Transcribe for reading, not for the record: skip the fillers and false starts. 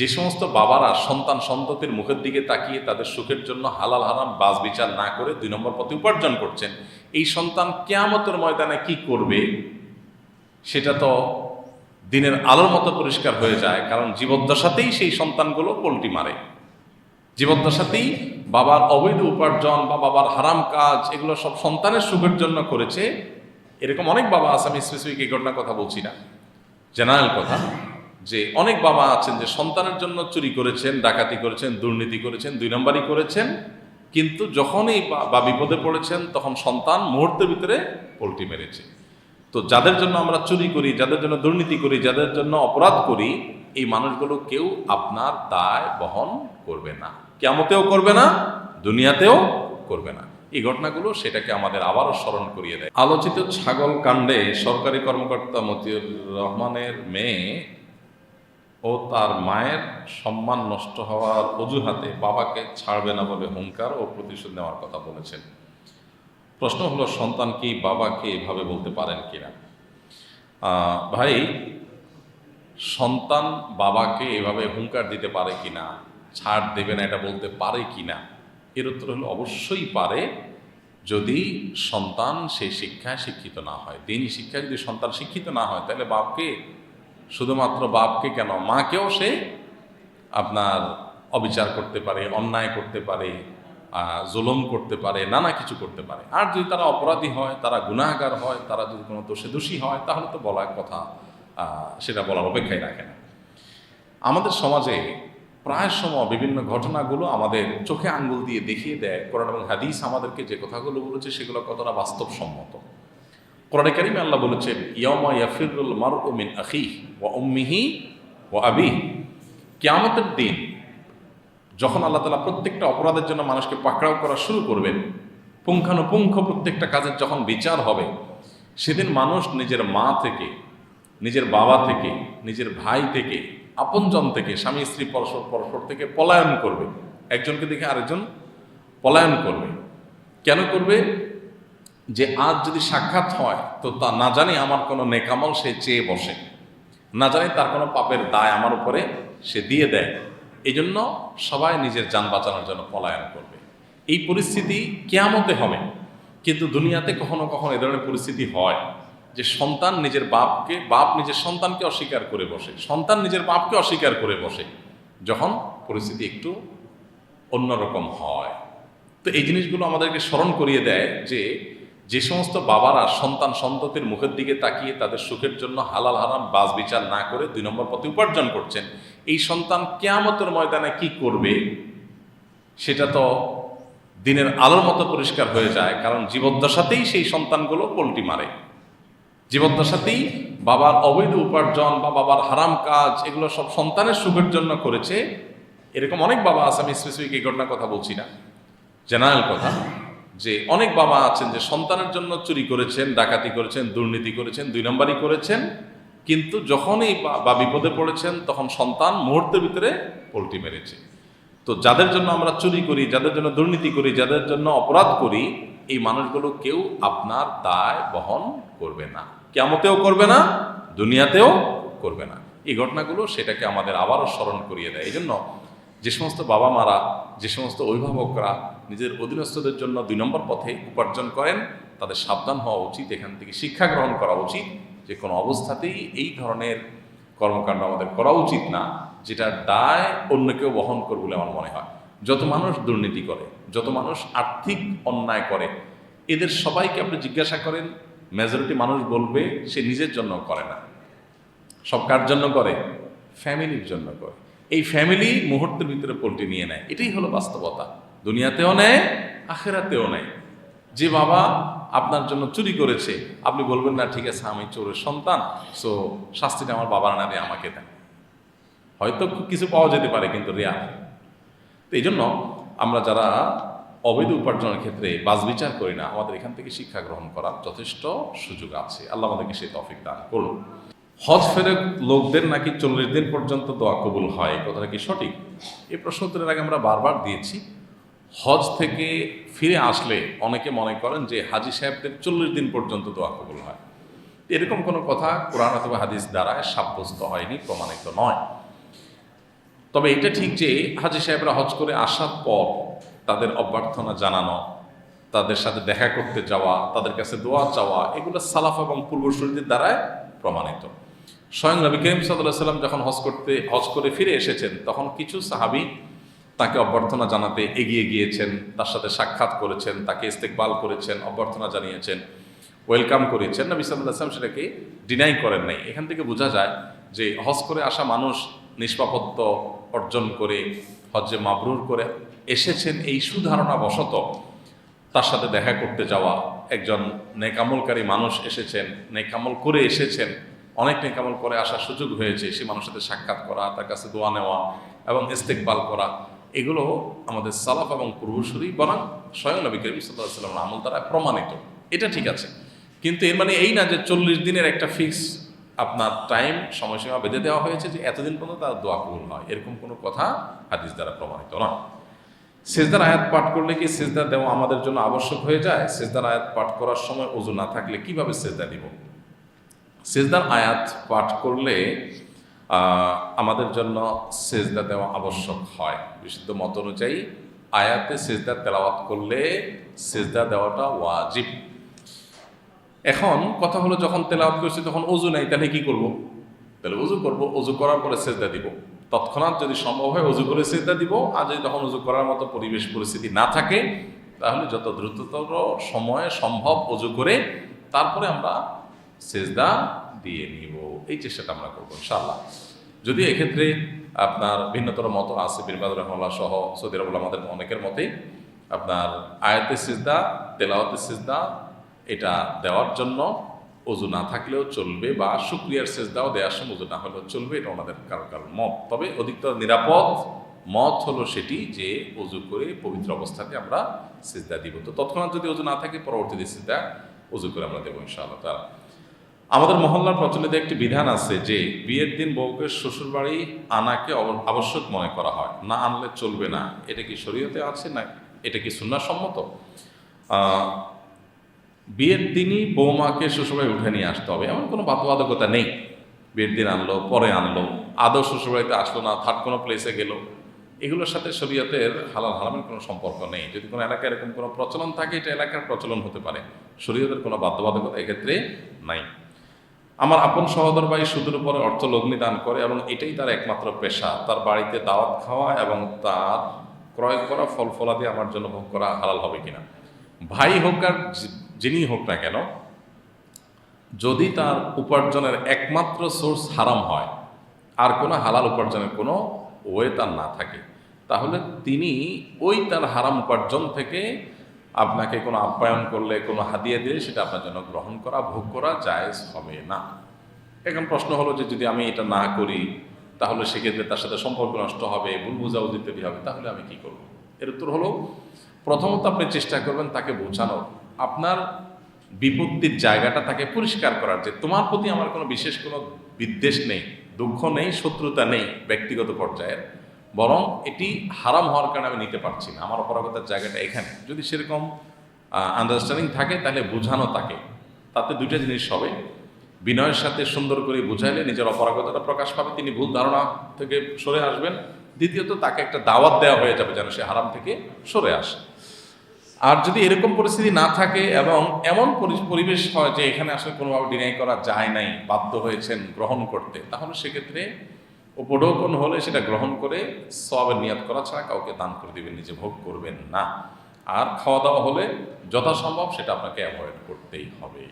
যে সমস্ত বাবারা সন্তান সন্ততির মুখের দিকে তাকিয়ে তাদের সুখের জন্য হালাল হারাম বাজ বিচার না করে 2 নম্বর পথে উপার্জন করছেন, এই সন্তান কিয়ামতের ময়দানে কি করবে সেটা তো দিনের আলোর মতো পরিষ্কার হয়ে যায়। কারণ জীবদ্দশাতেই সেই সন্তানগুলো পল্টি মারে, জীবদ্দশাতেই বাবার অবৈধ উপার্জন বা বাবার হারাম কাজ এগুলো সব সন্তানের সুখের জন্য করেছে। এরকম অনেক বাবা আছে, আমি স্পেসিফিক এই ঘটনার কথা বলছি না, জেনারেল কথা, যে অনেক বাবা আছেন যে সন্তানের জন্য চুরি করেছেন, ডাকাতি করেছেন, দুর্নীতি করেছেন, 2 নম্বরই করেছেন, কিন্তু যখনই বা বিপদে পড়েছেন তখন সন্তান মুহূর্তের ভিতরে পল্টি মেরেছে। তো যাদের জন্য আমরা চুরি করি, যাদের জন্য দুর্নীতি করি, যাদের জন্য অপরাধ করি, এই মানুষগুলো কেউ আপনার দায় বহন করবে না, কিয়ামতেও করবে না, দুনিয়াতেও করবে না। এই ঘটনাগুলো সেটাকে আমাদের আবারও স্মরণ করিয়ে দেয়। আলোচিত ছাগল কাণ্ডে সরকারি কর্মকর্তা মতিউর রহমানের মেয়ে ও তার মায়ের সম্মান নষ্ট হওয়ার অজুহাতে বাবাকে ছাড়বে না বলে হুঙ্কার ও প্রতিশোধ নেওয়ার কথা বলেছেন। প্রশ্ন হলো, সন্তান কি বাবাকে এভাবে বলতে পারেন কিনা? ভাই, সন্তান বাবাকে এভাবে হুঙ্কার দিতে পারে কিনা, ছাড় দেবে না এটা বলতে পারে কিনা, এর উত্তর হলো অবশ্যই পারে, যদি সন্তান সেই শিক্ষায় শিক্ষিত না হয়। দিনই শিক্ষায় যদি সন্তান শিক্ষিত না হয়, তাহলে বাপকে, শুধুমাত্র বাপকে কেন, মাকেও সে আপনার অবিচার করতে পারে, অন্যায় করতে পারে, জুলুম করতে পারে, নানা কিছু করতে পারে। আর যদি তারা অপরাধী হয়, তারা গুনাহগার হয়, তারা যদি কোনো দোষী হয়, তাহলে তো বলার কথা, সেটা বলার অপেক্ষাই রাখে না। আমাদের সমাজে প্রায় সময় বিভিন্ন ঘটনাগুলো আমাদের চোখে আঙ্গুল দিয়ে দেখিয়ে দেয় কোরআন এবং হাদিস আমাদেরকে যে কথাগুলো বলেছে সেগুলো কতটা বাস্তবসম্মত। কোরআনে কারিমে আল্লাহ বলেছেন, ইয়াউমা ইয়াফিরুল মারউ মিন আখিহি ওয়া উম্মিহি ওয়া আবিহি। কিয়ামতের দিন যখন আল্লাহ তাআলা প্রত্যেকটা অপরাধের জন্য মানুষকে পাকড়াও করা শুরু করবেন, পুঙ্খানুপুঙ্খ প্রত্যেকটা কাজের যখন বিচার হবে, সেদিন মানুষ নিজের মা থেকে, নিজের বাবা থেকে, নিজের ভাই থেকে, আপনজন থেকে, স্বামী স্ত্রী পরস্পর থেকে পলায়ন করবে। একজনকে দেখে আরেকজন পলায়ন করবে। কেন করবে? যে আজ যদি সাক্ষাৎ হয় তো তা না জানি আমার কোনো নেকামল সে চেয়ে বসে, না জানি তার কোনো পাপের দায় আমার উপরে সে দিয়ে দেয়। এই জন্য সবাই নিজের যান বাঁচানোর জন্য পলায়ন করবে। এই পরিস্থিতি কিয়ামতে হবে, কিন্তু দুনিয়াতে কখনো কখনো এ ধরনের পরিস্থিতি হয় যে সন্তান নিজের বাপকে, বাপ নিজের সন্তানকে অস্বীকার করে বসে, সন্তান নিজের বাপকে অস্বীকার করে বসে, যখন পরিস্থিতি একটু অন্যরকম হয়। তো এই জিনিসগুলো আমাদেরকে স্মরণ করিয়ে দেয় যে যে সমস্ত বাবারা সন্তান সন্ততির মুখের দিকে তাকিয়ে তাদের সুখের জন্য হালাল হারাম বাজ বিচার না করে 2 নম্বর পথে উপার্জন করছেন, এই সন্তান কিয়ামতের ময়দানে কি করবে সেটা তো দিনের আলোর মতো পরিষ্কার হয়ে যায়। কারণ জীবদ্দশাতেই সেই সন্তানগুলো পল্টি মারে, জীবদ্দশাতেই বাবার অবৈধ উপার্জন বা বাবার হারাম কাজ এগুলো সব সন্তানের সুখের জন্য করেছে। এরকম অনেক বাবা আছে, আমি স্পেসিফিক এই ঘটনার কথা বলছি না, জেনারেল কথা, যে অনেক বাবা আছেন যে সন্তানের জন্য চুরি করেছেন, ডাকাতি করেছেন, দুর্নীতি করেছেন, 2 নম্বরই করেছেন, কিন্তু যখনই বা বিপদে পড়েছেন তখন সন্তান মুহূর্তের ভিতরে পল্টি মেরেছে। তো যাদের জন্য আমরা চুরি করি, যাদের জন্য দুর্নীতি করি, যাদের জন্য অপরাধ করি, এই মানুষগুলো কেউ আপনার দায় বহন করবে না, কিয়ামতেও করবে না, দুনিয়াতেও করবে না। এই ঘটনাগুলো সেটাকে আমাদের আবারও স্মরণ করিয়ে দেয়। এই জন্য যে সমস্ত বাবা মারা, যে সমস্ত অভিভাবকরা নিজের অধীনস্থদের জন্য 2 নম্বর পথে উপার্জন করেন, তাদের সাবধান হওয়া উচিত, এখান থেকে শিক্ষা গ্রহণ করা উচিত যে কোনো অবস্থাতেই এই ধরনের কর্মকাণ্ড আমাদের করা উচিত না, যেটার দায় অন্য কেউ বহন করবে বলে আমার মনে হয়। যত মানুষ দুর্নীতি করে, যত মানুষ আর্থিক অন্যায় করে, এদের সবাইকে আপনি জিজ্ঞাসা করেন, মেজরিটি মানুষ বলবে সে নিজের জন্য করে না। সব কার জন্য করে? ফ্যামিলির জন্য করে। এই ফ্যামিলি মুহূর্তের ভিতরে পল্টি নিয়ে নেয়। এটাই হলো বাস্তবতা। দুনিয়াতেও নেয়, আখেরাতেও নেয়। যে বাবা আপনার জন্য চুরি করেছে, আপনি বলবেন না ঠিক আছে আমি চোরের সন্তান, সো শাস্তিটা আমার বাবার না দিয়ে আমাকে দেন। হয়তো কিছু পাওয়া যেতে পারে, কিন্তু রেয়ার। তো এই জন্য আমরা যারা অবৈধ উপার্জনের ক্ষেত্রে বাছবিচার করি না, আমাদের এখান থেকে শিক্ষা গ্রহণ করার যথেষ্ট সুযোগ আছে। আল্লাহ আমাদেরকে সেই তৌফিক দান করুন। হজ ফেরত লোকদের নাকি 40 দিন পর্যন্ত দোয়া কবুল হয়, কথাটা কি সঠিক? এই প্রশ্ন উত্তরের আগে আমরা বারবার দিয়েছি। হজ থেকে ফিরে আসলে অনেকে মনে করেন যে হাজি সাহেবদের 40 দিন পর্যন্ত দোয়া কবুল হয়। এরকম কোনো কথা কোরআন অথবা হাদিস দ্বারা সাব্যস্ত হয়নি, প্রমাণিত নয়। তবে এটা ঠিক যে হাজী সাহেবরা হজ করে আসার পর তাদের অভ্যর্থনা জানানো, তাদের সাথে দেখা করতে যাওয়া, তাদের কাছে দোয়া চাওয়া, এগুলো সালাফ এবং পূর্বসূরীদের দ্বারাই প্রমাণিত। স্বয়ং নবী করিম সাল্লাল্লাহু আলাইহি ওয়াসাল্লাম যখন হজ করে ফিরে এসেছেন, তখন কিছু সাহাবী তাকে অভ্যর্থনা জানাতে এগিয়ে গিয়েছেন, তার সাথে সাক্ষাৎ করেছেন, তাকে ইস্তেকবাল করেছেন, অভ্যর্থনা জানিয়েছেন, ওয়েলকাম করেছেন। নবী সাল্লাল্লাহু আলাইহি ওয়াসাল্লাম সেটাকে ডিনাই করেন নাই। এখান থেকে বোঝা যায় যে হজ করে আসা মানুষ নিষ্পাপত্য অর্জন করে হজ্জে মাবরুর করে এসেছেন, এই সুধারণা বশত তার সাথে দেখা করতে যাওয়া, একজন নেকামলকারী মানুষ এসেছেন, নেকামল করে এসেছেন, অনেক নেকামল করে আসার সুযোগ হয়েছে, সেই মানুষের সাথে সাক্ষাৎ করা, তার কাছে দোয়া নেওয়া এবং ইস্তেকবাল করা, এগুলো আমাদের সালাফ এবং পূর্বসূরি বরং স্বয়ং নবী করিম সাল্লাল্লাহু আলাইহি ওয়াসাল্লামের আমল দ্বারা প্রমাণিত। এটা ঠিক আছে, কিন্তু এর মানে এই না যে 40 দিনের একটা ফিক্স আপনার টাইম সময়সীমা বেঁধে দেওয়া হয়েছে যে এতদিন পর্যন্ত তার দোয়া কবুল হয়, এরকম কোনো কথা হাদিস দ্বারা প্রমাণিত না। সিজদার আয়াত পাঠ করলে কি সিজদা দেওয়া আমাদের জন্য আবশ্যক হয়ে যায়? সিজদার আয়াত পাঠ করার সময় ওযু না থাকলে কিভাবে সিজদা দিব? সিজদার আয়াত পাঠ করলে আমাদের জন্য সিজদা দেওয়া আবশ্যক হয়। বিশুদ্ধ মত অনুযায়ী আয়াতে সিজদা তেলাওয়াত করলে সিজদা দেওয়াটা ওয়াজিব। এখন কথা হলো, যখন তেলাওয়াত করছি তখন ওযু নাই, তাহলে কি করব? তাহলে ওযু করব, ওযু করার পরে সিজদা দিব। তৎক্ষণাৎ যদি সম্ভব হয় ওযু করে সিজদা দিব, আর যদি তখন ওযু করার মতো পরিবেশ পরিস্থিতি না থাকে, তাহলে যত দ্রুততর সময়ে সম্ভব ওযু করে তারপরে আমরা সিজদা দিয়ে নিব। এই চেষ্টাটা আমরা করবো ইনশাআল্লাহ। যদি এক্ষেত্রে আপনার ভিন্নতর মত আছে, বিন বাজ রাহিমাহুল্লাহ সহ সৌদি আরব আমাদের অনেকের মতে আপনার আয়াতে সিজদা, তেলাওয়াতে সিজদা এটা দেওয়ার জন্য ওযু না থাকলেও চলবে, বা শুকরিয়ার সিজদাও দেওয়ার সময় ওযু না হলেও চলবে, এটা ওনাদের কারো মত। তবে অধিকতর নিরাপদ মত হলো সেটি যে ওযু করে পবিত্র অবস্থাতে আমরা সিজদা দিব। তো তৎক্ষণাৎ যদি ওযু না থাকে পরবর্তীতে সিজদা ওযু করে আমরা দেবো ইনশাআল্লাহ তাআলা। আমাদের মহল্লার প্রচলিত একটি বিধান আছে যে বিয়ের দিন বউকে শ্বশুরবাড়ি আনাকে আবশ্যক মনে করা হয়, না আনলে চলবে না। এটা কি শরীয়তে আছে, না এটা কি সুন্নাহ সম্মত? বিয়ের দিনই বৌমাকে শ্বশুরবাড়ি উঠে নিয়ে আসতে হবে এমন কোনো বাধ্যবাধকতা নেই। বিয়ের দিন আনলো, পরে আনলো, আদৌ শ্বশুরবাড়িতে আসলো না, থার্ড কোনো প্লেসে গেল, এগুলোর সাথে শরীয়তের হালাল হারামের কোনো সম্পর্ক নেই। যদি কোনো এলাকায় এরকম কোনো প্রচলন থাকে, এটা এলাকার প্রচলন হতে পারে, শরীয়তের কোনো বাধ্যবাধকতা এক্ষেত্রে নাই। আমার আপন সহোদর ভাই সুদের উপরে অর্থ লগ্নি দান করে এবং এটাই তার একমাত্র পেশা। তার বাড়িতে দাওয়াত খাওয়া এবং তার ক্রয় করা ফল ফলাদি আমার জন্য ভোগ করা হালাল হবে কিনা? ভাই হোক আর যিনি হোক না কেন, যদি তার উপার্জনের একমাত্র সোর্স হারাম হয়, আর কোনো হালাল উপার্জনের কোনো ওয়ে তার না থাকে, তাহলে তিনি ওই তার হারাম উপার্জন থেকে আপনাকে কোনো আপ্যায়ন করলে, কোনো হাদিয়া দিলে সেটা আপনার জন্য গ্রহণ করা, ভোগ করা জায়েজ হবে না। এখন প্রশ্ন হলো যে যদি আমি এটা না করি তাহলে সেক্ষেত্রে তার সাথে সম্পর্ক নষ্ট হবে, ভুল বুঝাবুঝি তৈরি হবে, তাহলে আমি কি করব? এর উত্তর হলো, প্রথমত আপনি চেষ্টা করবেন তাকে বোঝানোর, আপনার বিপত্তির জায়গাটা তাকে পরিষ্কার করার, যে তোমার প্রতি আমার কোনো বিশেষ কোনো বিদ্বেষ নেই, দুঃখ নেই, শত্রুতা নেই ব্যক্তিগত পর্যায়ের, বরং এটি হারাম হওয়ার কারণে আমি নিতে পারছি না, আমার অপারগতার জায়গাটা এখানে। যদি সেরকম আন্ডারস্ট্যান্ডিং থাকে তাহলে বোঝানো তাকে, তাতে দুইটা জিনিস হবে। বিনয়ের সাথে সুন্দর করে বুঝাইলে নিজের অপারগতাটা প্রকাশ পাবে, তিনি ভুল ধারণা থেকে সরে আসবেন। দ্বিতীয়ত তাকে একটা দাওয়াত দেওয়া হয়ে যাবে যেন সে হারাম থেকে সরে আসে। আর যদি এরকম পরিস্থিতি না থাকে এবং এমন পরিবেশ হয় যে এখানে আসলে কোনোভাবে ডিনাই করা যায় নাই, বাধ্য হয়েছেন গ্রহণ করতে, তাহলে সেক্ষেত্রে উপঢৌকন হলে সেটা গ্রহণ করে সওয়াবের নিয়াত করা ছাড়া কাউকে দান করে দিবেন, নিজে ভোগ করবেন না। আর খাওয়া দাওয়া হলে যথাসম্ভব সেটা আপনাকে অ্যাভয়েড করতেই হবে।